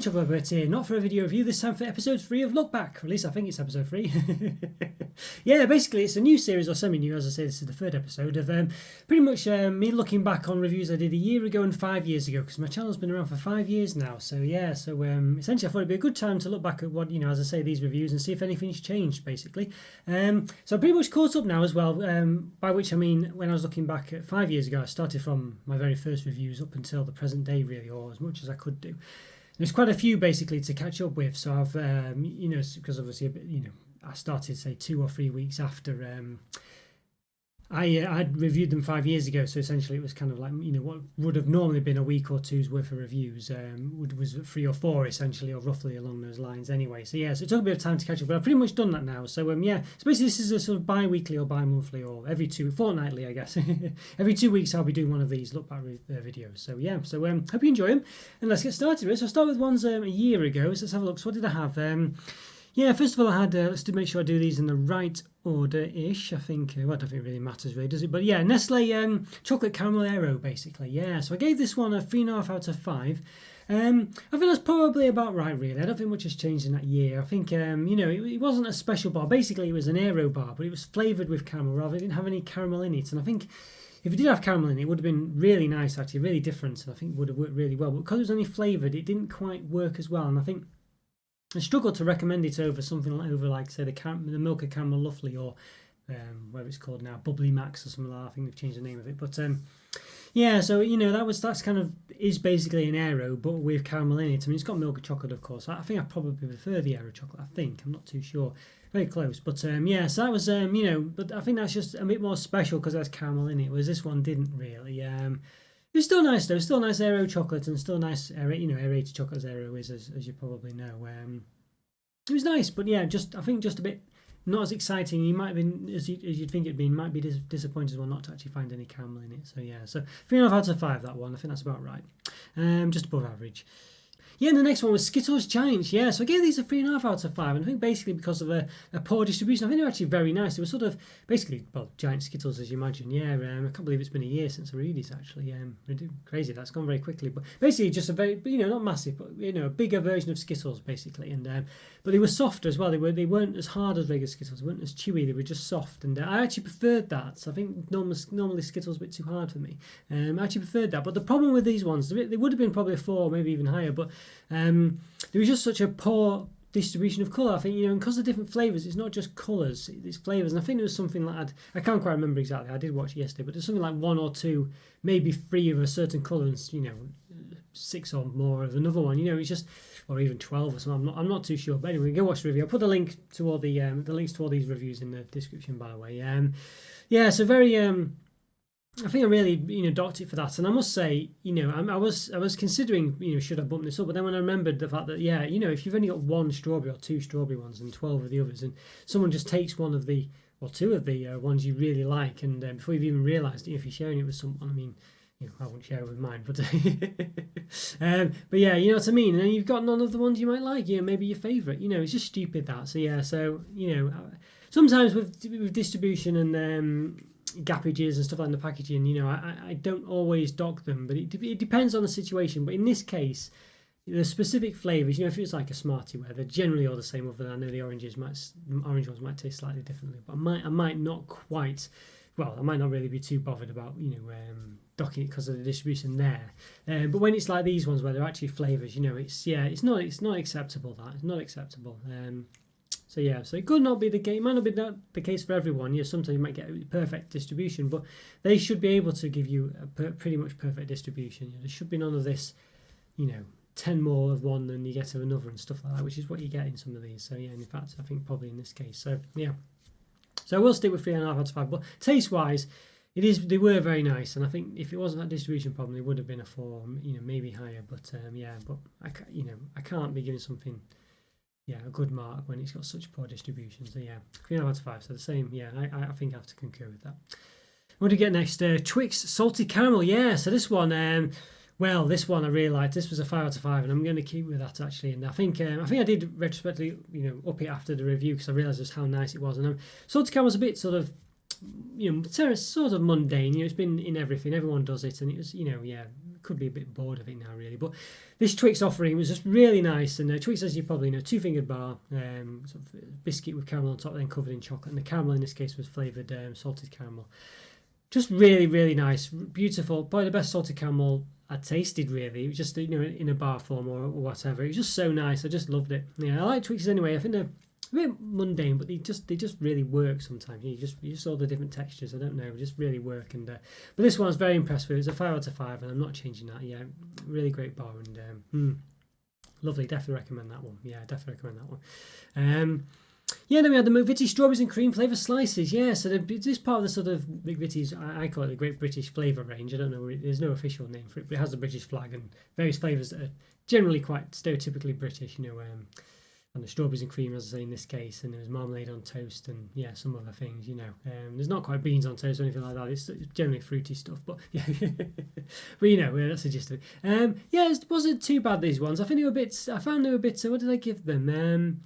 Chocolo Roberto here, not for a video review, this time for episode 3 of Look Back, or at least I think it's episode 3. Yeah, basically it's a new series, or semi-new, as I say, this is the third episode of pretty much me looking back on reviews I did a year ago and 5 years ago, because my channel's been around for 5 years now, so yeah, essentially I thought it'd be a good time to look back at what, as I say, these reviews and see if anything's changed, basically. So I'm pretty much caught up now as well, by which I mean, when I was looking back at 5 years ago, I started from my very first reviews up until the present day, really, or as much as I could do. There's quite a few basically to catch up with, so I've because obviously I started say 2 or 3 weeks after I'd reviewed them 5 years ago, so essentially it was kind of like what would have normally been a week or two's worth of reviews was 3 or 4 essentially, or roughly along those lines anyway. So yeah, so it took a bit of time to catch up, but I've pretty much done that now. So yeah, so basically this is a sort of bi-weekly or bi-monthly or fortnightly, I guess. Every 2 weeks I'll be doing one of these look back videos. So yeah, so hope you enjoy them, and let's get started. So I'll start with ones a year ago. So let's have a look. So what did I have? Yeah, first of all, I had, let's make sure I do these in the right order-ish, I think. Well, I don't think it really matters, really, does it? But yeah, Nestle Chocolate Caramel Aero, basically. Yeah, so I gave this one a 3.5 out of 5. I think that's probably about right, really. I don't think much has changed in that year. I think, it wasn't a special bar. Basically, it was an Aero bar, but it was flavoured with caramel, rather it didn't have any caramel in it. And I think if it did have caramel in it, it would have been really nice, actually, really different, and I think it would have worked really well. But because it was only flavoured, it didn't quite work as well, and I think I struggle to recommend it over something like say the Milky Caramel Lovely, or whatever it's called now, Bubbly Max or something like that. I think they've changed the name of it, but yeah, so that's kind of is basically an Aero but with caramel in it. I mean, it's got milk chocolate, of course. I think I probably prefer the Aero chocolate. I'm not too sure, very close, but yeah, so that was but I think that's just a bit more special because it has caramel in it, whereas this one didn't really. It was still nice though. Still nice Aero chocolate, and still nice aerated chocolate as Aero is, as you probably know. It was nice, but yeah, I think just a bit not as exciting. You might have been as you'd think it'd been. Might be disappointed as well not to actually find any caramel in it. So yeah, so 3.5 out of 5 that one. I think that's about right. Just above average. Yeah, and the next one was Skittles Giants. Yeah, so I gave these a 3.5 out of 5, and I think basically because of a poor distribution. I think they're actually very nice. They were sort of basically, well, giant Skittles, as you imagine. Yeah, I can't believe it's been a year since I reviewed these, actually. Crazy, that's gone very quickly. But basically just a very, not massive, but a bigger version of Skittles, basically. And but they were softer as well. They weren't as hard as regular Skittles. They weren't as chewy. They were just soft, and I actually preferred that. So I think normally Skittles a bit too hard for me. I actually preferred that. But the problem with these ones, they would have been probably a 4, maybe even higher, but there was just such a poor distribution of colour. I think, and because of different flavours, it's not just colours, it's flavours. And I think there was something like, I can't quite remember exactly, I did watch it yesterday, but there's something like 1 or 2, maybe 3 of a certain colour, and 6 or more of another one. It's just, or even 12 or something. I'm not too sure. But anyway, go watch the review. I'll put the link to all the links to all these reviews in the description, by the way. Yeah, so very I think I really, docked it for that, and I must say, I was considering, should I bump this up? But then when I remembered the fact that, yeah, if you've only got 1 strawberry or 2 strawberry ones and 12 of the others, and someone just takes 1 of the or 2 of the ones you really like, and before you've even realised, if you're sharing it with someone, I mean, I wouldn't share it with mine, but but yeah, you know what I mean. And then you've got none of the ones you might like, maybe your favourite. It's just stupid that. So yeah, so sometimes with distribution and gappages and stuff like in the packaging, I don't always dock them, but it depends on the situation. But in this case, the specific flavours, if it's like a Smartie where they're generally all the same, other than I know the orange ones might taste slightly differently, but I might not quite, well, I might not really be too bothered about docking it because of the distribution there. But when it's like these ones where they're actually flavours, it's not acceptable. It's not acceptable. So yeah, so it could not be the case. It might not be the case for everyone. Sometimes you might get perfect distribution, but they should be able to give you a pretty much perfect distribution. There should be none of this, 10 more of one than you get of another and stuff like that, which is what you get in some of these. So yeah, and in fact, I think probably in this case. So yeah, so I will stick with 3.5 out of 5. But taste-wise, they were very nice, and I think if it wasn't that distribution problem, it would have been a 4, maybe higher. But yeah, but I can't be giving something, a good mark when it's got such poor distribution. So yeah, 3.5 out of 5. So the same. Yeah, I think I have to concur with that. What do we get next? Twix Salty Caramel. Yeah, so this one, well, this one I really liked. This was a 5 out of 5, and I'm going to keep with that actually. And I think I did retrospectively, up it after the review because I realised just how nice it was. And Salty Caramel's a bit sort of, sort of mundane. It's been in everything. Everyone does it, and it was, could be a bit bored of it now, really. But this Twix offering was just really nice. And Twix, as you probably know, 2-fingered bar, sort of biscuit with caramel on top, then covered in chocolate. And the caramel in this case was flavoured salted caramel. Just really, really nice, beautiful. Probably the best salted caramel I tasted, really. It was just, in a bar form or whatever. It was just so nice. I just loved it. Yeah, I like Twixes anyway. I think they're a bit mundane, but they just really work sometimes. You just all the different textures. I don't know, just really work. And but this one I was very impressed with. It's a 5 out of 5, and I'm not changing that. Yeah, really great bar and lovely. Definitely recommend that one. Yeah, definitely recommend that one. Yeah, then we had the McVitie strawberries and cream flavour slices. Yeah, so this part of the sort of McVitie's, I call it the Great British Flavour range. I don't know, there's no official name for it, but it has the British flag and various flavours that are generally quite stereotypically British, and the strawberries and cream, as I say, in this case, and there's marmalade on toast and, yeah, some other things, There's not quite beans on toast or anything like that. It's generally fruity stuff, but, yeah. But, that's the gist of it. Yeah, it wasn't too bad, these ones. I found they were a bit, what did I give them?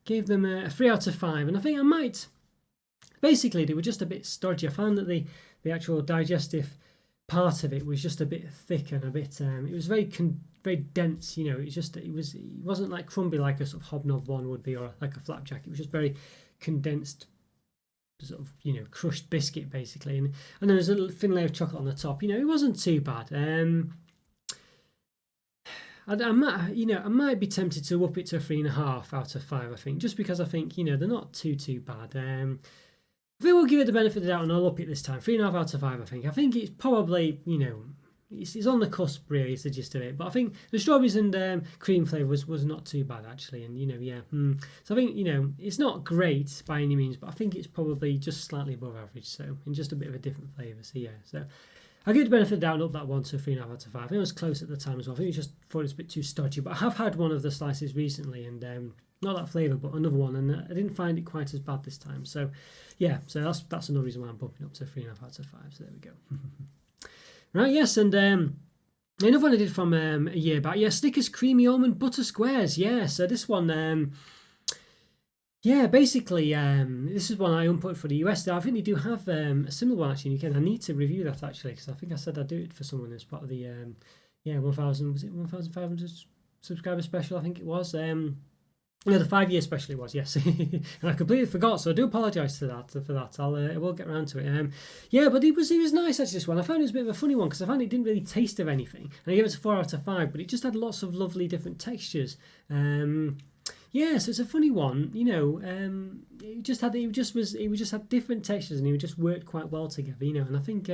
Gave them a 3 out of 5, and I think I might. Basically, they were just a bit stodgy. I found that the actual digestive part of it was just a bit thick and a bit. It was very dense. It wasn't like crumbly like a sort of hobnob one would be, or like a flapjack. It was just very condensed, sort of crushed biscuit basically, and then there's a little thin layer of chocolate on the top. It wasn't too bad. I might be tempted to up it to a 3.5 out of 5. I think just because I think they're not too bad. I think we'll give it the benefit of the doubt and I'll up it this time. 3.5 out of 5. I think it's probably it's on the cusp really. It's the gist of it. But I think the strawberries and cream flavour was not too bad actually. And so I think it's not great by any means, but I think it's probably just slightly above average. So in just a bit of a different flavour. So yeah. So I'll give the benefit of the doubt and up that one to 3.5 out of 5. I think it was close at the time as well. I think thought it was a bit too stodgy, but I have had one of the slices recently and not that flavour, but another one, and I didn't find it quite as bad this time. So yeah, so that's another reason why I'm bumping up to 3.5 out of 5. So there we go. Right, yes, and another one I did from a year back. Yeah, Snickers Creamy Almond Butter Squares. Yeah, so this one. Yeah, basically, this is one I input for the US. I think they do have a similar one actually in the UK. I need to review that actually because I think I said I'd do it for someone as part of the 1,500 subscriber special. I think it was. The 5-year special it was. Yes, and I completely forgot, so I do apologise for that. I will get around to it. Yeah, but it was nice actually. This one I found it was a bit of a funny one because I found it didn't really taste of anything, and I gave it a 4 out of 5. But it just had lots of lovely different textures. Yeah, so it's a funny one, it just had different textures and it just worked quite well together, and I think,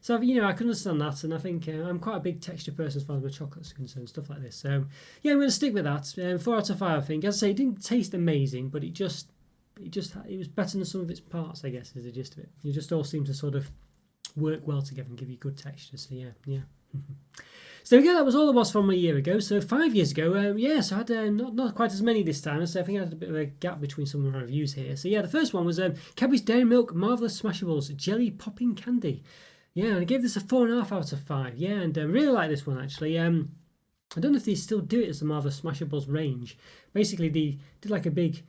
so I can understand that, and I think I'm quite a big texture person as far as my chocolate's concerned, stuff like this, so yeah, I'm going to stick with that, 4 out of 5 I think. As I say, it didn't taste amazing, but it was better than some of its parts, I guess, is the gist of it. It just all seemed to sort of work well together and give you good texture, so yeah. So again, that was all there was from a year ago. So 5 years ago, so I had not quite as many this time. So I think I had a bit of a gap between some of my reviews here. So yeah, the first one was Cadbury's Dairy Milk Marvellous Smashables Jelly Popping Candy. Yeah, and I gave this a 4.5 out of 5. Yeah, and I really like this one actually. I don't know if they still do it as the Marvellous Smashables range. Basically, they did like a big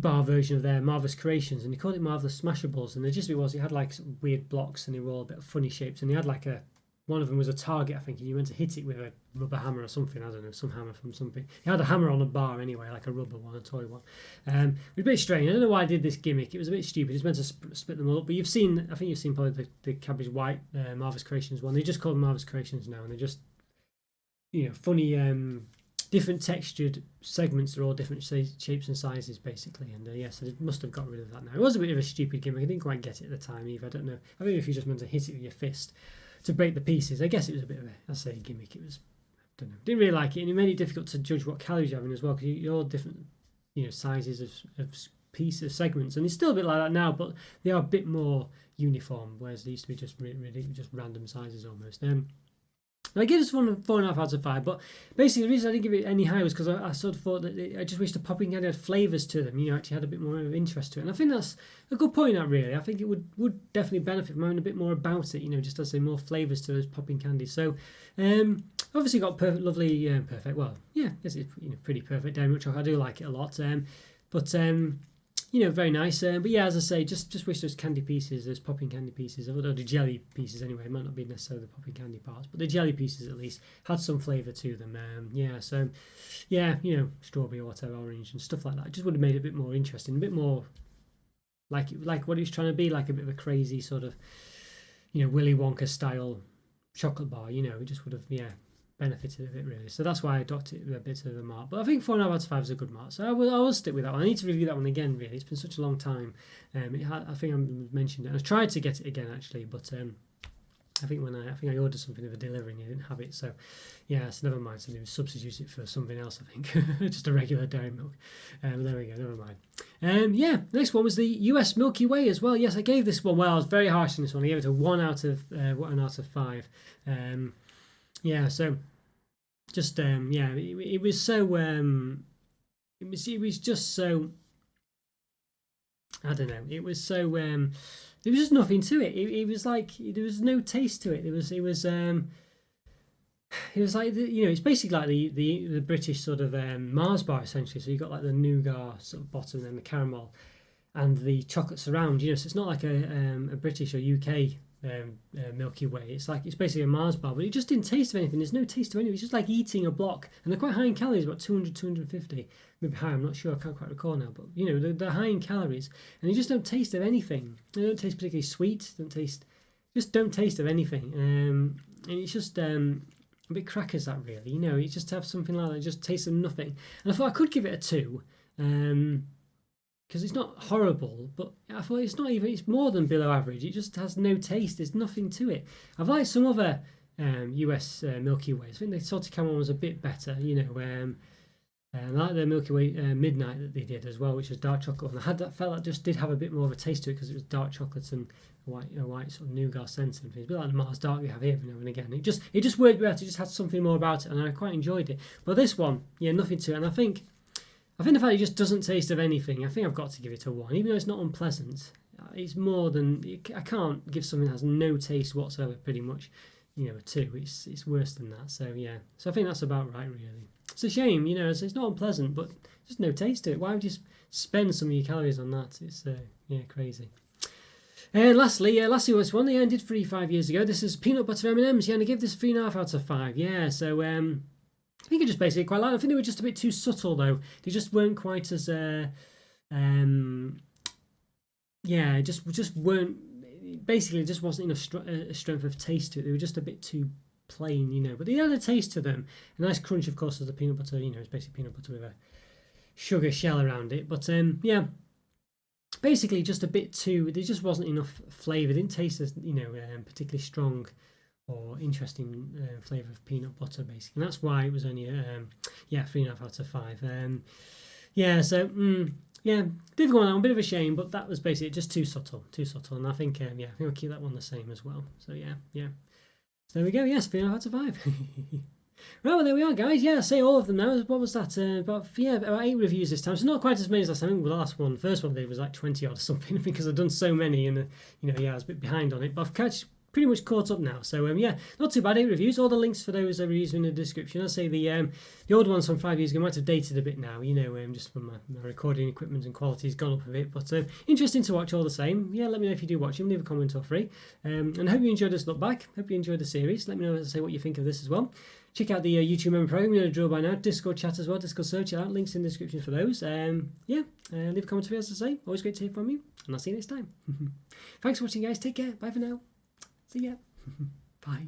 bar version of their Marvellous Creations, and they called it Marvellous Smashables. And the gist of it was it had like some weird blocks, and they were all a bit of funny shapes, and they had like one of them was a target, I think, and you went to hit it with a rubber hammer or something. I don't know, some hammer from something. He had a hammer on a bar anyway, like a rubber one, a toy one. It was a bit strange. I don't know why I did this gimmick. It was a bit stupid. It's meant to split them all up. But I think you've seen probably the Cadbury's White Marvellous Creations one. They just call them Marvellous Creations now, and they're just, funny, different textured segments. They're all different shapes and sizes, basically. And so they must have got rid of that now. It was a bit of a stupid gimmick. I didn't quite get it at the time either. I don't know. I don't know if you just meant to hit it with your fist to break the pieces. I guess it was a bit of a gimmick. It was, I don't know, didn't really like it, and it made it difficult to judge what calories you're having as well, because you're all different, sizes of pieces, segments, and it's still a bit like that now, but they are a bit more uniform, whereas they used to be just really just random sizes almost. I gave this one a 4.5 out of 5, but basically the reason I didn't give it any higher was because I sort of thought that I just wished the popping candy had flavours to them, actually had a bit more of interest to it. And I think that's a good point, that really. I think it would definitely benefit from having a bit more about it, just as say more flavours to those popping candies. So, obviously got perfect, lovely, perfect, well, yeah, it's pretty perfect dairy milk chocolate. I do like it a lot. But very nice. But yeah, as I say, just wish those candy pieces, those popping candy pieces, or the jelly pieces anyway. It might not be necessarily the popping candy parts, but the jelly pieces at least had some flavour to them. So yeah, strawberry or whatever, orange and stuff like that. It just would have made it a bit more interesting, a bit more like what it was trying to be, like a bit of a crazy sort of, Willy Wonka style chocolate bar. It just would have benefited a bit really. So that's why I docked it a bit of a mark. But I think 4.5 out of 5 is a good mark. So I will stick with that one. I need to review that one again really. It's been such a long time. I think I mentioned it. I tried to get it again actually, but I think I ordered something of a delivery and I didn't have it. So yeah, so never mind. So I substitute it for something else, I think. Just a regular dairy milk. There we go, never mind. Next one was the US Milky Way as well. Yes, I gave this one, I was very harsh on this one. I gave it a 1 out of 5. So just it was so it was just so, I don't know, it was so there was just nothing to it. It was like there was no taste to it. It was like it's basically like the British sort of Mars bar essentially. So you got like the nougat sort of bottom and then the caramel and the chocolate surround. So it's not like a British or UK Milky Way. It's basically a Mars bar, but it just didn't taste of anything. There's no taste to anything. It's just like eating a block, and they're quite high in calories, about 200, 250, maybe higher. I'm not sure. I can't quite recall now, but they're high in calories, and you just don't taste of anything. They don't taste particularly sweet. Don't taste of anything. And it's just a bit crackers that really. You just have something like that. It just tastes of nothing. And I thought I could give it a 2. Because it's not horrible, but I thought it's more than below average. It just has no taste. There's nothing to it. I've liked some other US Milky Ways. I think the salted caramel one was a bit better, I like the Milky Way Midnight that they did as well, which was dark chocolate. And felt that just did have a bit more of a taste to it because it was dark chocolate and white sort of nougat scent and things. A bit like the Mars Dark we have here every now and again. It just worked better. It just had something more about it, and I quite enjoyed it. But this one, nothing to it. And I think the fact it just doesn't taste of anything, I think I've got to give it a 1. Even though it's not unpleasant, it's more than... I can't give something that has no taste whatsoever, pretty much, a 2. It's worse than that. So, yeah. So I think that's about right, really. It's a shame, it's not unpleasant, but just no taste to it. Why would you spend some of your calories on that? It's, crazy. Lastly, was one they did 5 years ago. This is peanut butter M&Ms. And I gave this 3.5 out of 5. So... I think I just basically quite liked. I think they were just a bit too subtle though. They just weren't quite as just weren't. Basically, just wasn't enough strength of taste to it. They were just a bit too plain, But they had a taste to them. A nice crunch, of course, as the peanut butter. It's basically peanut butter with a sugar shell around it. But basically just a bit too. There just wasn't enough flavour. Didn't taste as particularly strong or interesting flavour of peanut butter, basically. And that's why it was only 3.5 out of 5. Difficult one, a bit of a shame, but that was basically just too subtle. And I think I'll keep that one the same as well. So so there we go. 3.5 out of 5. Right, well, there we are, guys. I say all of them now. What was that? About 8 reviews this time. So not quite as many as last time. I think the first one I did was like 20 odd or something, because I've done so many, and I was a bit behind on it. But I've pretty much caught up now. So not too bad. 8 reviews. All the links for those reviews are in the description. I'll say the old ones from 5 years ago might have dated a bit now, just from my recording equipment and quality has gone up a bit, but interesting to watch all the same. Let me know if you do watch them. Leave a comment or free. And I hope you enjoyed this look back. Hope you enjoyed the series. Let me know, as I say, what you think of this as well. Check out the YouTube member program. You know the drill by now. Discord chat as well. Discord search it out. Links in the description for those. Leave a comment for me, as I say. Always great to hear from you, and I'll see you next time. Thanks for watching, guys. Take care. Bye for now. See ya. Bye.